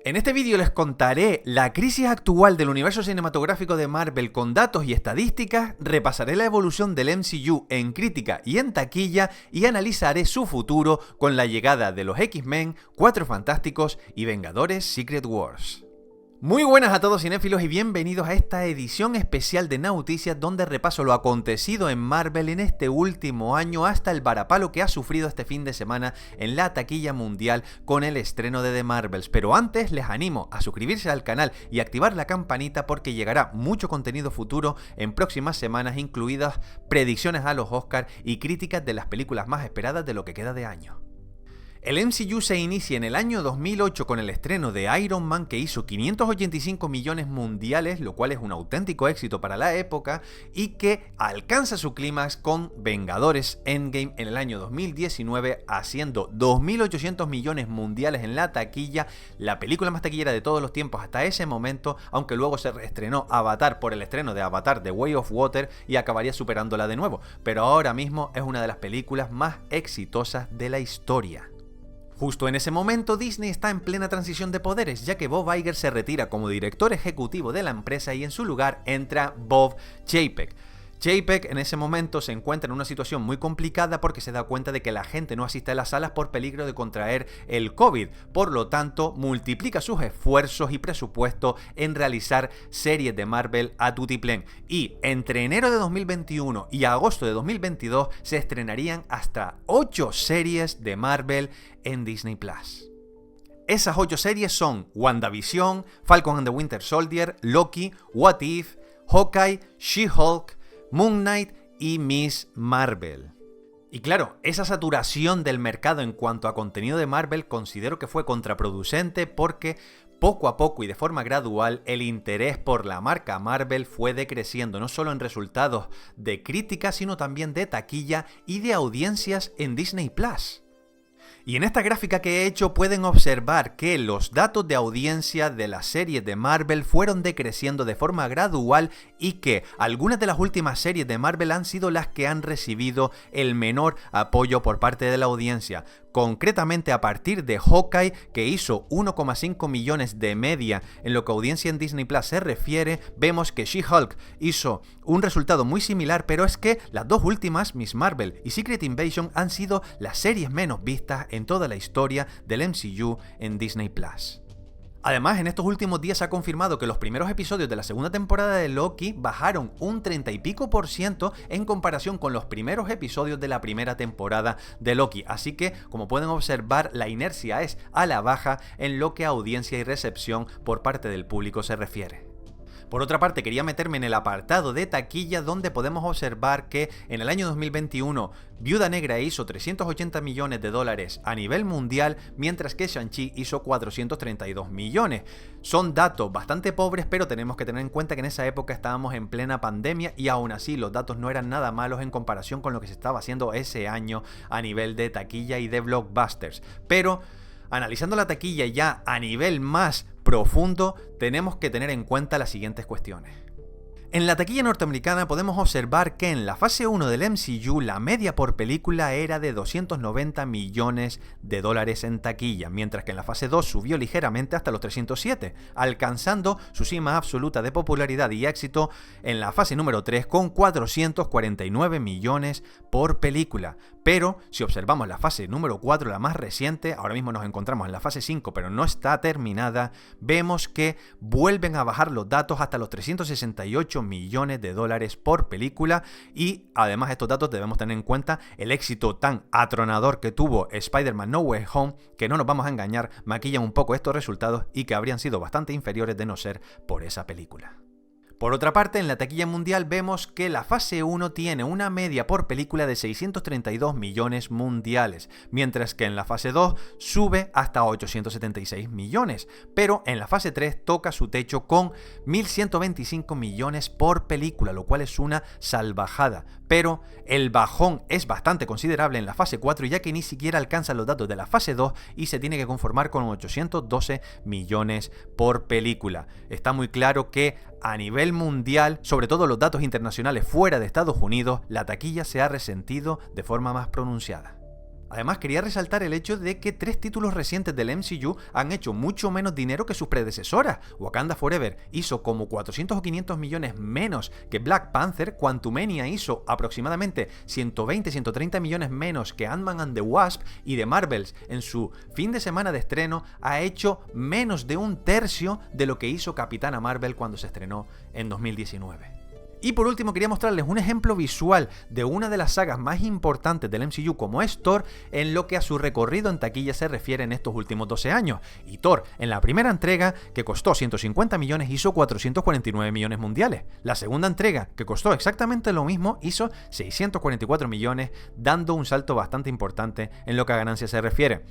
En este vídeo les contaré la crisis actual del universo cinematográfico de Marvel con datos y estadísticas, repasaré la evolución del MCU en crítica y en taquilla y analizaré su futuro con la llegada de los X-Men, Cuatro Fantásticos y Vengadores Secret Wars. Muy buenas a todos cinéfilos y bienvenidos a esta edición especial de Noticias donde repaso lo acontecido en Marvel en este último año hasta el varapalo que ha sufrido este fin de semana en la taquilla mundial con el estreno de The Marvels. Pero antes les animo a suscribirse al canal y activar la campanita porque llegará mucho contenido futuro en próximas semanas, incluidas predicciones a los Oscars y críticas de las películas más esperadas de lo que queda de año. El MCU se inicia en el año 2008 con el estreno de Iron Man, que hizo 585 millones mundiales, lo cual es un auténtico éxito para la época, y que alcanza su clímax con Vengadores Endgame en el año 2019, haciendo 2.800 millones mundiales en la taquilla, la película más taquillera de todos los tiempos hasta ese momento, aunque luego se reestrenó Avatar por el estreno de Avatar The Way of Water y acabaría superándola de nuevo, pero ahora mismo es una de las películas más exitosas de la historia. Justo en ese momento, Disney está en plena transición de poderes, ya que Bob Iger se retira como director ejecutivo de la empresa y en su lugar entra Bob Chapek. Chapek en ese momento se encuentra en una situación muy complicada porque se da cuenta de que la gente no asiste a las salas por peligro de contraer el COVID. Por lo tanto, multiplica sus esfuerzos y presupuesto en realizar series de Marvel a tutiplén. Y entre enero de 2021 y agosto de 2022 se estrenarían hasta 8 series de Marvel en Disney Plus. Esas 8 series son WandaVision, Falcon and the Winter Soldier, Loki, What If, Hawkeye, She-Hulk, Moon Knight y Miss Marvel. Y claro, esa saturación del mercado en cuanto a contenido de Marvel considero que fue contraproducente porque poco a poco y de forma gradual el interés por la marca Marvel fue decreciendo, no solo en resultados de crítica, sino también de taquilla y de audiencias en Disney Plus. Y en esta gráfica que he hecho pueden observar que los datos de audiencia de las series de Marvel fueron decreciendo de forma gradual y que algunas de las últimas series de Marvel han sido las que han recibido el menor apoyo por parte de la audiencia. Concretamente a partir de Hawkeye, que hizo 1,5 millones de media en lo que audiencia en Disney Plus se refiere, vemos que She-Hulk hizo un resultado muy similar, pero es que las dos últimas, Miss Marvel y Secret Invasion, han sido las series menos vistas en toda la historia del MCU en Disney Plus. Además, en estos últimos días se ha confirmado que los primeros episodios de la segunda temporada de Loki bajaron un 30 y pico % en comparación con los primeros episodios de la primera temporada de Loki. Así que, como pueden observar, la inercia es a la baja en lo que a audiencia y recepción por parte del público se refiere. Por otra parte, quería meterme en el apartado de taquilla donde podemos observar que en el año 2021 Viuda Negra hizo 380 millones de dólares a nivel mundial, mientras que Shang-Chi hizo 432 millones. Son datos bastante pobres, pero tenemos que tener en cuenta que en esa época estábamos en plena pandemia y aún así los datos no eran nada malos en comparación con lo que se estaba haciendo ese año a nivel de taquilla y de blockbusters. Pero analizando la taquilla ya a nivel más profundo, tenemos que tener en cuenta las siguientes cuestiones. En la taquilla norteamericana podemos observar que en la fase 1 del MCU la media por película era de 290 millones de dólares en taquilla, mientras que en la fase 2 subió ligeramente hasta los 307, alcanzando su cima absoluta de popularidad y éxito en la fase número 3 con 449 millones por película. Pero si observamos la fase número 4, la más reciente, ahora mismo nos encontramos en la fase 5 pero no está terminada, vemos que vuelven a bajar los datos hasta los 368 millones de dólares por película y además estos datos debemos tener en cuenta el éxito tan atronador que tuvo Spider-Man No Way Home, que no nos vamos a engañar, maquillan un poco estos resultados y que habrían sido bastante inferiores de no ser por esa película. Por otra parte, en la taquilla mundial vemos que la fase 1 tiene una media por película de 632 millones mundiales, mientras que en la fase 2 sube hasta 876 millones, pero en la fase 3 toca su techo con 1.125 millones por película, lo cual es una salvajada. Pero el bajón es bastante considerable en la fase 4, ya que ni siquiera alcanza los datos de la fase 2 y se tiene que conformar con 812 millones por película. Está muy claro que a nivel mundial, sobre todo los datos internacionales fuera de Estados Unidos, la taquilla se ha resentido de forma más pronunciada. Además, quería resaltar el hecho de que 3 títulos recientes del MCU han hecho mucho menos dinero que sus predecesoras. Wakanda Forever hizo como 400 o 500 millones menos que Black Panther, Quantumania hizo aproximadamente 120-130 millones menos que Ant-Man and the Wasp, y The Marvels en su fin de semana de estreno ha hecho menos de un tercio de lo que hizo Capitana Marvel cuando se estrenó en 2019. Y por último quería mostrarles un ejemplo visual de una de las sagas más importantes del MCU como es Thor en lo que a su recorrido en taquilla se refiere en estos últimos 12 años. Y Thor en la primera entrega, que costó 150 millones, hizo 449 millones mundiales. La segunda entrega, que costó exactamente lo mismo, hizo 644 millones, dando un salto bastante importante en lo que a ganancias se refiere.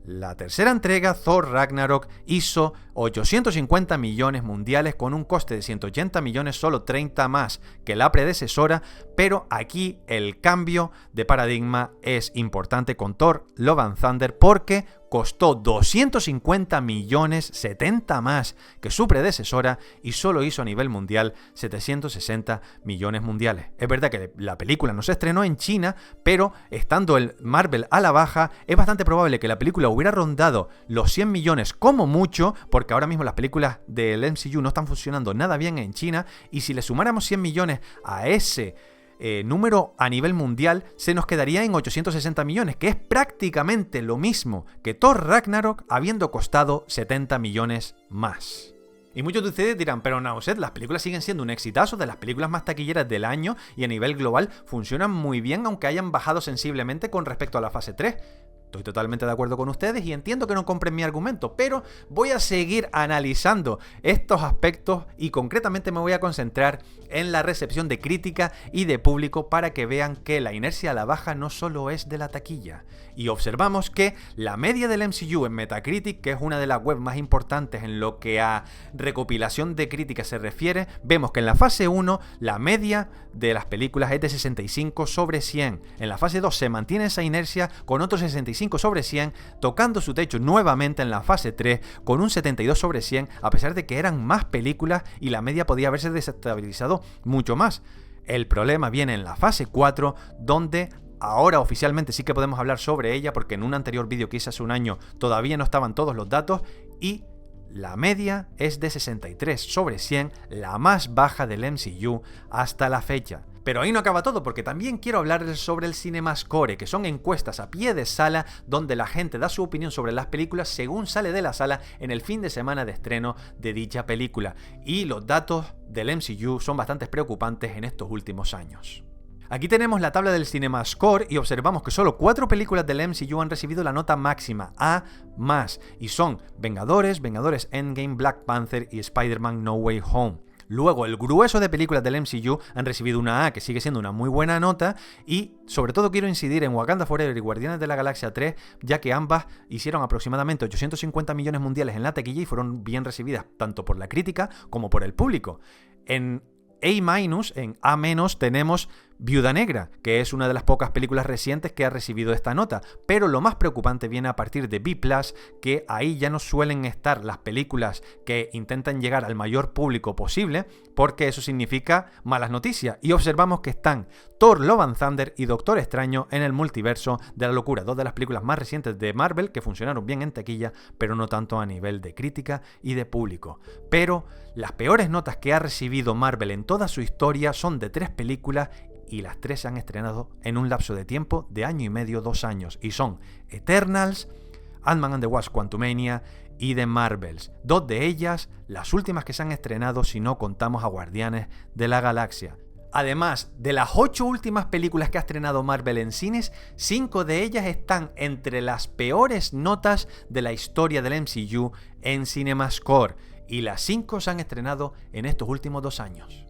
La tercera entrega, Thor Ragnarok, hizo 850 millones mundiales con un coste de 180 millones, solo 30 más que la predecesora, pero aquí el cambio de paradigma es importante con Thor Love and Thunder porque costó 250 millones, 70 más que su predecesora, y solo hizo a nivel mundial 760 millones mundiales. Es verdad que la película no se estrenó en China, pero estando el Marvel a la baja, es bastante probable que la película hubiera rondado los 100 millones como mucho, porque ahora mismo las películas del MCU no están funcionando nada bien en China, y si le sumáramos 100 millones a ese número a nivel mundial, se nos quedaría en 860 millones, que es prácticamente lo mismo que Thor Ragnarok, habiendo costado 70 millones más. Y muchos de ustedes dirán, pero Nauset, las películas siguen siendo un exitazo, de las películas más taquilleras del año, y a nivel global funcionan muy bien, aunque hayan bajado sensiblemente con respecto a la fase 3. Estoy totalmente de acuerdo con ustedes y entiendo que no compren mi argumento, pero voy a seguir analizando estos aspectos y concretamente me voy a concentrar en la recepción de crítica y de público para que vean que la inercia a la baja no solo es de la taquilla. Y observamos que la media del MCU en Metacritic, que es una de las webs más importantes en lo que a recopilación de críticas se refiere, vemos que en la fase 1 la media de las películas es de 65 sobre 100. En la fase 2 se mantiene esa inercia con otros 65 sobre 100, tocando su techo nuevamente en la fase 3 con un 72 sobre 100, a pesar de que eran más películas y la media podía haberse desestabilizado mucho más. El problema viene en la fase 4, donde ahora oficialmente sí que podemos hablar sobre ella, porque en un anterior vídeo que hice hace un año todavía no estaban todos los datos, y la media es de 63 sobre 100, la más baja del MCU hasta la fecha. Pero ahí no acaba todo, porque también quiero hablarles sobre el CinemaScore, que son encuestas a pie de sala donde la gente da su opinión sobre las películas según sale de la sala en el fin de semana de estreno de dicha película. Y los datos del MCU son bastante preocupantes en estos últimos años. Aquí tenemos la tabla del CinemaScore y observamos que solo 4 películas del MCU han recibido la nota máxima, A+, y son Vengadores, Vengadores Endgame, Black Panther y Spider-Man No Way Home. Luego, el grueso de películas del MCU han recibido una A, que sigue siendo una muy buena nota, y sobre todo quiero incidir en Wakanda Forever y Guardianes de la Galaxia 3, ya que ambas hicieron aproximadamente 850 millones mundiales en la taquilla y fueron bien recibidas tanto por la crítica como por el público. En A-, tenemos Viuda Negra, que es una de las pocas películas recientes que ha recibido esta nota, pero lo más preocupante viene a partir de B+, que ahí ya no suelen estar las películas que intentan llegar al mayor público posible, porque eso significa malas noticias, y observamos que están Thor Love and Thunder y Doctor Extraño en el multiverso de la locura, dos de las películas más recientes de Marvel que funcionaron bien en taquilla, pero no tanto a nivel de crítica y de público. Pero las peores notas que ha recibido Marvel en toda su historia son de 3 películas, y las 3 se han estrenado en un lapso de tiempo de año y medio, 2 años, y son Eternals, Ant-Man and the Wasp Quantumania y The Marvels. 2 de ellas, las últimas que se han estrenado si no contamos a Guardianes de la Galaxia. Además, de las 8 últimas películas que ha estrenado Marvel en cines, 5 de ellas están entre las peores notas de la historia del MCU en CinemaScore, y las 5 se han estrenado en estos últimos 2 años.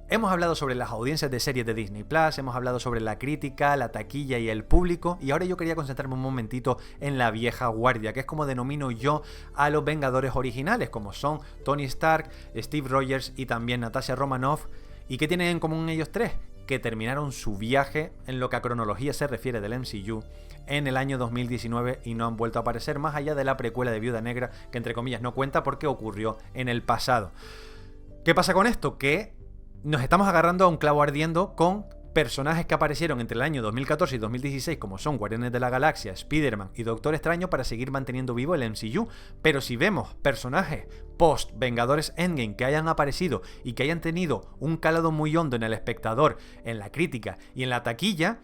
Hemos hablado sobre las audiencias de series de Disney+, hemos hablado sobre la crítica, la taquilla y el público, y ahora yo quería concentrarme un momentito en la vieja guardia, que es como denomino yo a los Vengadores originales, como son Tony Stark, Steve Rogers y también Natasha Romanoff. ¿Y qué tienen en común ellos 3? Que terminaron su viaje en lo que a cronología se refiere del MCU en el año 2019 y no han vuelto a aparecer más allá de la precuela de Viuda Negra, que entre comillas no cuenta porque ocurrió en el pasado. ¿Qué pasa con esto? Que nos estamos agarrando a un clavo ardiendo con personajes que aparecieron entre el año 2014 y 2016, como son Guardianes de la Galaxia, Spider-Man y Doctor Extraño, para seguir manteniendo vivo el MCU. Pero si vemos personajes post Vengadores Endgame que hayan aparecido y que hayan tenido un calado muy hondo en el espectador, en la crítica y en la taquilla,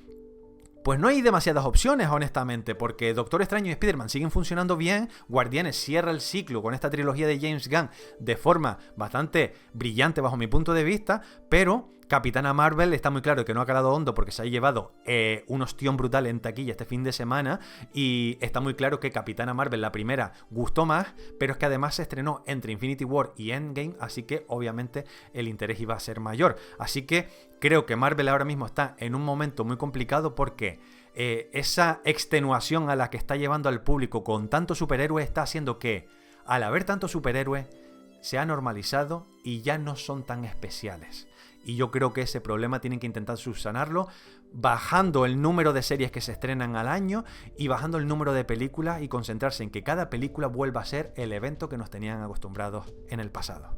pues no hay demasiadas opciones, honestamente, porque Doctor Extraño y Spider-Man siguen funcionando bien, Guardianes cierra el ciclo con esta trilogía de James Gunn de forma bastante brillante bajo mi punto de vista, pero Capitana Marvel está muy claro que no ha calado hondo porque se ha llevado un ostión brutal en taquilla este fin de semana, y está muy claro que Capitana Marvel, la primera, gustó más, pero es que además se estrenó entre Infinity War y Endgame, así que obviamente el interés iba a ser mayor. Así que creo que Marvel ahora mismo está en un momento muy complicado porque esa extenuación a la que está llevando al público con tantos superhéroes está haciendo que, al haber tantos superhéroes, se ha normalizado y ya no son tan especiales. Y yo creo que ese problema tienen que intentar subsanarlo bajando el número de series que se estrenan al año y bajando el número de películas, y concentrarse en que cada película vuelva a ser el evento que nos tenían acostumbrados en el pasado.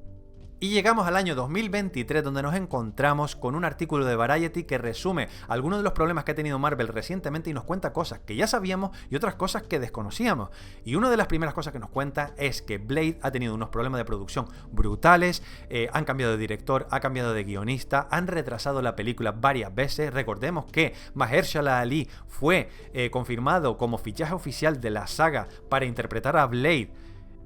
Y llegamos al año 2023, donde nos encontramos con un artículo de Variety que resume algunos de los problemas que ha tenido Marvel recientemente y nos cuenta cosas que ya sabíamos y otras cosas que desconocíamos. Y una de las primeras cosas que nos cuenta es que Blade ha tenido unos problemas de producción brutales, han cambiado de director, ha cambiado de guionista, han retrasado la película varias veces. Recordemos que Mahershala Ali fue confirmado como fichaje oficial de la saga para interpretar a Blade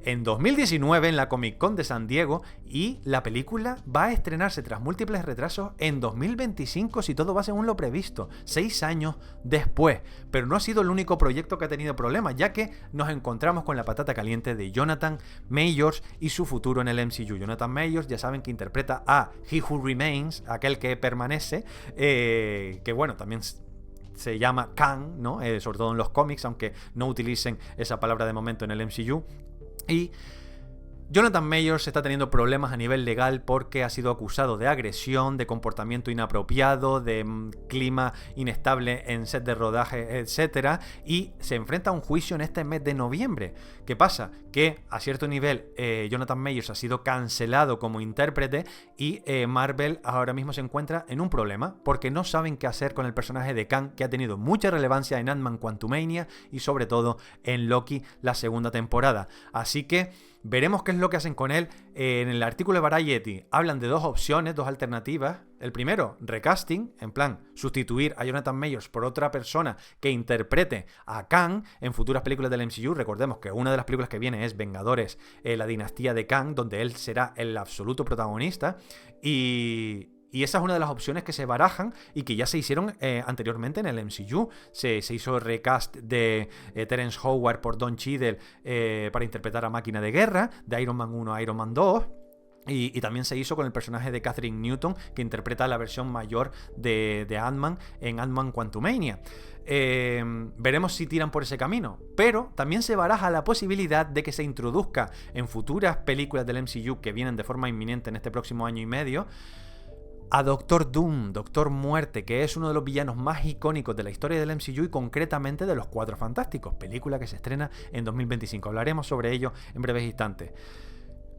en 2019 en la Comic Con de San Diego, y la película va a estrenarse tras múltiples retrasos en 2025 si todo va según lo previsto, 6 años después. Pero no ha sido el único proyecto que ha tenido problemas, ya que nos encontramos con la patata caliente de Jonathan Majors y su futuro en el MCU. Jonathan Majors, ya saben que interpreta a He Who Remains, aquel que permanece, que bueno, también se llama Kang, ¿no? Sobre todo en los cómics, aunque no utilicen esa palabra de momento en el MCU. Y Jonathan Majors está teniendo problemas a nivel legal porque ha sido acusado de agresión, de comportamiento inapropiado, de clima inestable en set de rodaje, etc. Y se enfrenta a un juicio en este mes de noviembre. ¿Qué pasa? Que a cierto nivel Jonathan Majors ha sido cancelado como intérprete, y Marvel ahora mismo se encuentra en un problema porque no saben qué hacer con el personaje de Kang, que ha tenido mucha relevancia en Ant-Man Quantumania y sobre todo en Loki, la segunda temporada. Así que veremos qué es lo que hacen con él. En el artículo de Variety hablan de dos opciones, dos alternativas. El primero, recasting, en plan, sustituir a Jonathan Majors por otra persona que interprete a Kang en futuras películas del MCU. Recordemos que una de las películas que viene es Vengadores, la dinastía de Kang, donde él será el absoluto protagonista. Y esa es una de las opciones que se barajan y que ya se hicieron anteriormente en el MCU. Se hizo recast de Terence Howard por Don Cheadle para interpretar a Máquina de Guerra, de Iron Man 1 a Iron Man 2. Y también se hizo con el personaje de Catherine Newton, que interpreta la versión mayor de Ant-Man en Ant-Man Quantumania. Veremos si tiran por ese camino, pero también se baraja la posibilidad de que se introduzca en futuras películas del MCU que vienen de forma inminente en este próximo año y medio a Doctor Doom, Doctor Muerte, que es uno de los villanos más icónicos de la historia del MCU y concretamente de los Cuatro Fantásticos, película que se estrena en 2025. Hablaremos sobre ello en breves instantes.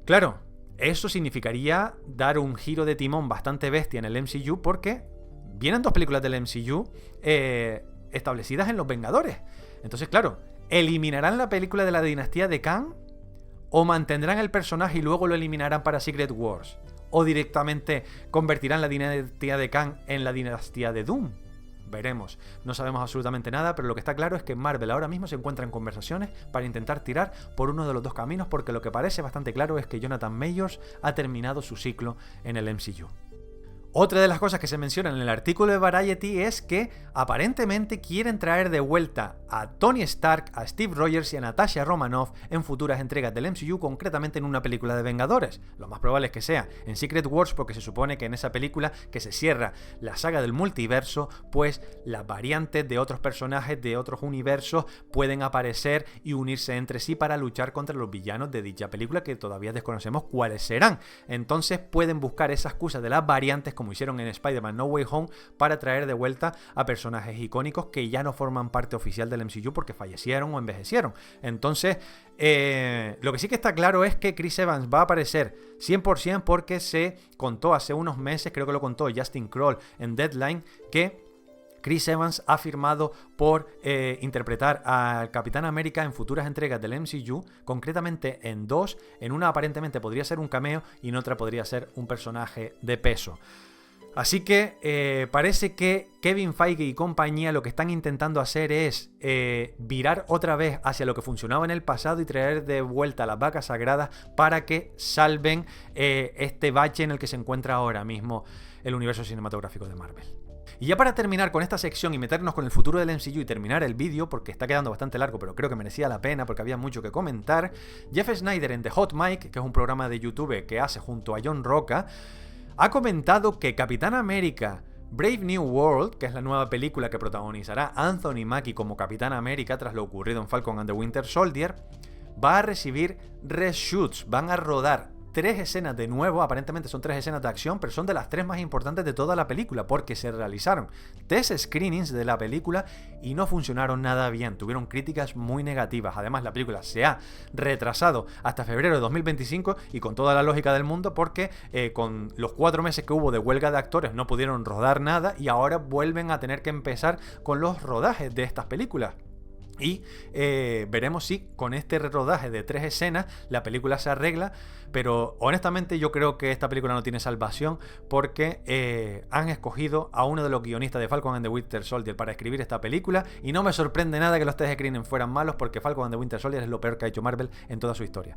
Claro, eso significaría dar un giro de timón bastante bestia en el MCU, porque vienen dos películas del MCU establecidas en Los Vengadores. Entonces, claro, ¿eliminarán la película de la dinastía de Kang? ¿O mantendrán el personaje y luego lo eliminarán para Secret Wars? ¿O directamente convertirán la dinastía de Kang en la dinastía de Doom? Veremos. No sabemos absolutamente nada, pero lo que está claro es que Marvel ahora mismo se encuentra en conversaciones para intentar tirar por uno de los dos caminos, porque lo que parece bastante claro es que Jonathan Majors ha terminado su ciclo en el MCU. Otra de las cosas que se mencionan en el artículo de Variety es que aparentemente quieren traer de vuelta a Tony Stark, a Steve Rogers y a Natasha Romanoff en futuras entregas del MCU, concretamente en una película de Vengadores. Lo más probable es que sea en Secret Wars, porque se supone que en esa película que se cierra la saga del multiverso, pues las variantes de otros personajes de otros universos pueden aparecer y unirse entre sí para luchar contra los villanos de dicha película, que todavía desconocemos cuáles serán. Entonces pueden buscar esa excusa de las variantes como como hicieron en Spider-Man No Way Home, para traer de vuelta a personajes icónicos que ya no forman parte oficial del MCU porque fallecieron o envejecieron. Entonces, lo que sí que está claro es que Chris Evans va a aparecer 100% porque se contó hace unos meses, creo que lo contó Justin Kroll en Deadline, que Chris Evans ha firmado por interpretar al Capitán América en futuras entregas del MCU, concretamente en dos. En una aparentemente podría ser un cameo y en otra podría ser un personaje de peso. Así que parece que Kevin Feige y compañía lo que están intentando hacer es virar otra vez hacia lo que funcionaba en el pasado y traer de vuelta a las vacas sagradas para que salven este bache en el que se encuentra ahora mismo el universo cinematográfico de Marvel. Y ya para terminar con esta sección y meternos con el futuro del MCU y terminar el vídeo, porque está quedando bastante largo, pero creo que merecía la pena porque había mucho que comentar, Jeff Sneider en The Hot Mic, que es un programa de YouTube que hace junto a John Roca, ha comentado que Capitán América Brave New World, que es la nueva película que protagonizará Anthony Mackie como Capitán América tras lo ocurrido en Falcon and the Winter Soldier, va a recibir reshoots, van a rodar 3 escenas de nuevo, aparentemente son 3 escenas de acción, pero son de las 3 más importantes de toda la película, porque se realizaron test screenings de la película y no funcionaron nada bien, tuvieron críticas muy negativas. Además, la película se ha retrasado hasta febrero de 2025 y con toda la lógica del mundo, porque con los 4 meses que hubo de huelga de actores no pudieron rodar nada y ahora vuelven a tener que empezar con los rodajes de estas películas. Y veremos si con este rodaje de 3 escenas la película se arregla, pero honestamente yo creo que esta película no tiene salvación porque han escogido a uno de los guionistas de Falcon and the Winter Soldier para escribir esta película y no me sorprende nada que los test screenings fueran malos porque Falcon and the Winter Soldier es lo peor que ha hecho Marvel en toda su historia.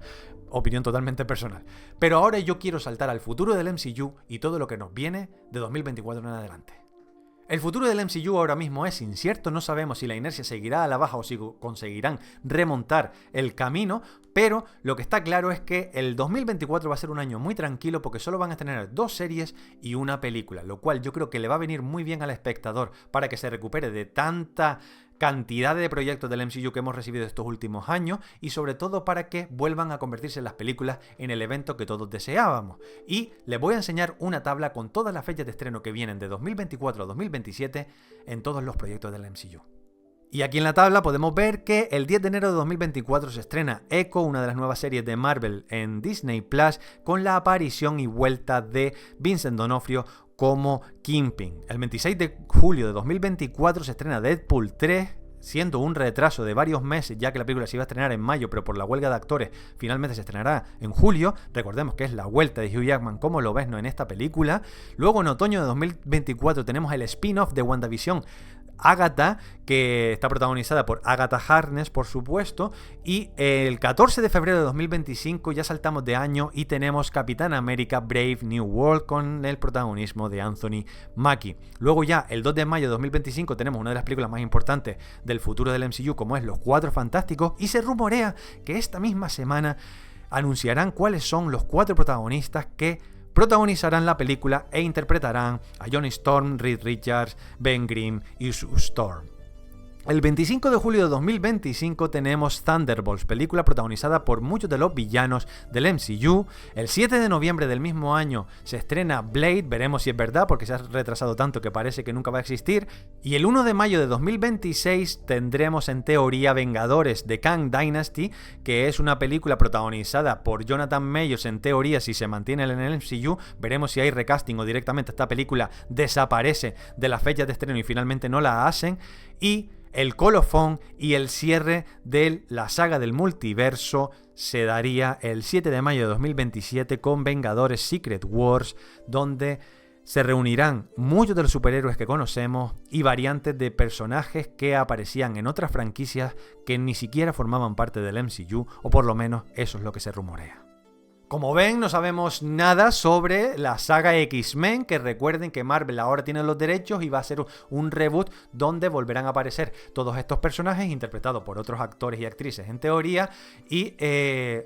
Opinión totalmente personal. Pero ahora yo quiero saltar al futuro del MCU y todo lo que nos viene de 2024 en adelante. El futuro del MCU ahora mismo es incierto, no sabemos si la inercia seguirá a la baja o si conseguirán remontar el camino, pero lo que está claro es que el 2024 va a ser un año muy tranquilo porque solo van a tener 2 series y una película, lo cual yo creo que le va a venir muy bien al espectador para que se recupere de tanta cantidad de proyectos del MCU que hemos recibido estos últimos años y sobre todo para que vuelvan a convertirse las películas en el evento que todos deseábamos. Y les voy a enseñar una tabla con todas las fechas de estreno que vienen de 2024 a 2027 en todos los proyectos del MCU. Y aquí en la tabla podemos ver que el 10 de enero de 2024 se estrena Echo, una de las nuevas series de Marvel en Disney Plus, con la aparición y vuelta de Vincent D'Onofrio como Kingpin. El 26 de julio de 2024 se estrena Deadpool 3, siendo un retraso de varios meses, ya que la película se iba a estrenar en mayo, pero por la huelga de actores finalmente se estrenará en julio. Recordemos que es la vuelta de Hugh Jackman como Lobezno en esta película. Luego en otoño de 2024 tenemos el spin-off de WandaVision, Agatha, que está protagonizada por Agatha Harkness, por supuesto, y el 14 de febrero de 2025 ya saltamos de año y tenemos Capitán América Brave New World con el protagonismo de Anthony Mackie. Luego ya el 2 de mayo de 2025 tenemos una de las películas más importantes del futuro del MCU, como es Los Cuatro Fantásticos, y se rumorea que esta misma semana anunciarán cuáles son los 4 protagonistas que protagonizarán la película e interpretarán a Johnny Storm, Reed Richards, Ben Grimm y Sue Storm. El 25 de julio de 2025 tenemos Thunderbolts, película protagonizada por muchos de los villanos del MCU. El 7 de noviembre del mismo año se estrena Blade, veremos si es verdad porque se ha retrasado tanto que parece que nunca va a existir. Y el 1 de mayo de 2026 tendremos en teoría Vengadores de Kang Dynasty, que es una película protagonizada por Jonathan Majors en teoría si se mantiene en el MCU. Veremos si hay recasting o directamente esta película desaparece de las fechas de estreno y finalmente no la hacen. Y el colofón y el cierre de la saga del multiverso se daría el 7 de mayo de 2027 con Vengadores Secret Wars, donde se reunirán muchos de los superhéroes que conocemos y variantes de personajes que aparecían en otras franquicias que ni siquiera formaban parte del MCU, o por lo menos eso es lo que se rumorea. Como ven, no sabemos nada sobre la saga X-Men, que recuerden que Marvel ahora tiene los derechos y va a ser un reboot donde volverán a aparecer todos estos personajes interpretados por otros actores y actrices en teoría, y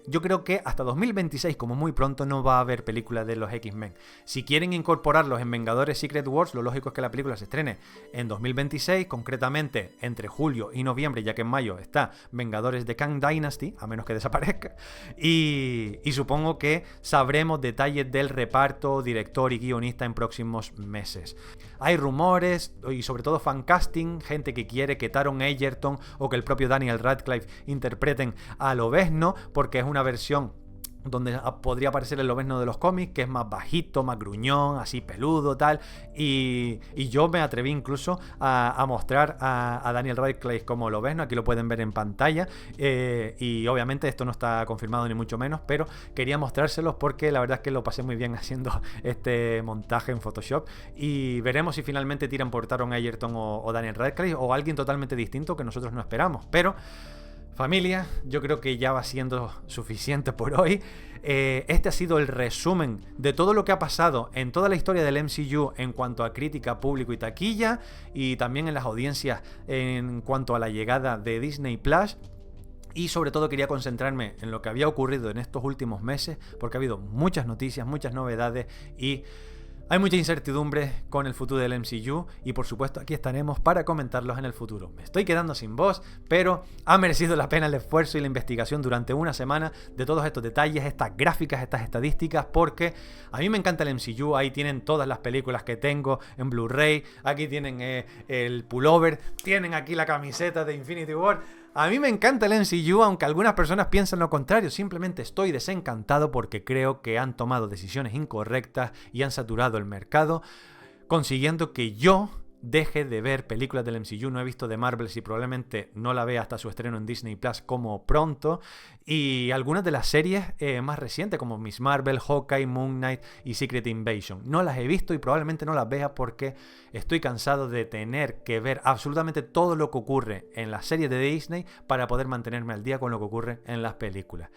yo creo que hasta 2026 como muy pronto no va a haber película de los X-Men. Si quieren incorporarlos en Vengadores Secret Wars, lo lógico es que la película se estrene en 2026, concretamente entre julio y noviembre, ya que en mayo está Vengadores de Kang Dynasty, a menos que desaparezca, y supongo supongo que sabremos detalles del reparto, director y guionista en próximos meses. Hay rumores y sobre todo fancasting, gente que quiere que Taron Egerton o que el propio Daniel Radcliffe interpreten a Lobezno, porque es una versión donde podría aparecer el Lobezno de los cómics, que es más bajito, más gruñón, así peludo, tal, y yo me atreví incluso a mostrar a Daniel Radcliffe como Lobezno. Aquí lo pueden ver en pantalla, y obviamente esto no está confirmado ni mucho menos, pero quería mostrárselos porque la verdad es que lo pasé muy bien haciendo este montaje en Photoshop, y veremos si finalmente tiran por Taron Egerton o Daniel Radcliffe o alguien totalmente distinto que nosotros no esperamos. Pero familia, yo creo que ya va siendo suficiente por hoy. Este ha sido el resumen de todo lo que ha pasado en toda la historia del MCU en cuanto a crítica, público y taquilla, y también en las audiencias en cuanto a la llegada de Disney Plus. Y sobre todo quería concentrarme en lo que había ocurrido en estos últimos meses, porque ha habido muchas noticias, muchas novedades y hay mucha incertidumbre con el futuro del MCU, y por supuesto aquí estaremos para comentarlos en el futuro. Me estoy quedando sin voz, pero ha merecido la pena el esfuerzo y la investigación durante una semana de todos estos detalles, estas gráficas, estas estadísticas, porque a mí me encanta el MCU. Ahí tienen todas las películas que tengo en Blu-ray, aquí tienen el pullover, tienen aquí la camiseta de Infinity War. A mí me encanta el MCU, aunque algunas personas piensan lo contrario. Simplemente estoy desencantado porque creo que han tomado decisiones incorrectas y han saturado el mercado, consiguiendo que yo deje de ver películas del MCU. No he visto de Marvel y probablemente no la vea hasta su estreno en Disney Plus como pronto. Y algunas de las series más recientes como Miss Marvel, Hawkeye, Moon Knight y Secret Invasion. No las he visto y probablemente no las vea porque estoy cansado de tener que ver absolutamente todo lo que ocurre en las series de Disney para poder mantenerme al día con lo que ocurre en las películas.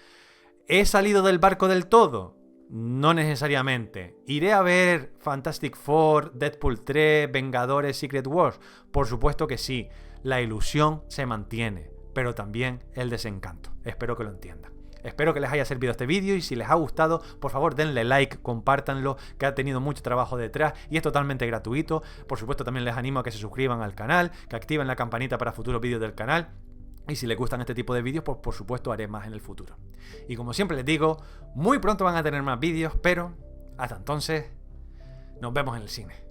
¿He salido del barco del todo? No necesariamente. ¿Iré a ver Fantastic Four, Deadpool 3, Vengadores, Secret Wars? Por supuesto que sí. La ilusión se mantiene, pero también el desencanto. Espero que lo entiendan. Espero que les haya servido este vídeo, y si les ha gustado, por favor denle like, compártanlo, que ha tenido mucho trabajo detrás y es totalmente gratuito. Por supuesto también les animo a que se suscriban al canal, que activen la campanita para futuros vídeos del canal. Y si les gustan este tipo de vídeos, pues por supuesto haré más en el futuro. Y como siempre les digo, muy pronto van a tener más vídeos, pero hasta entonces, nos vemos en el cine.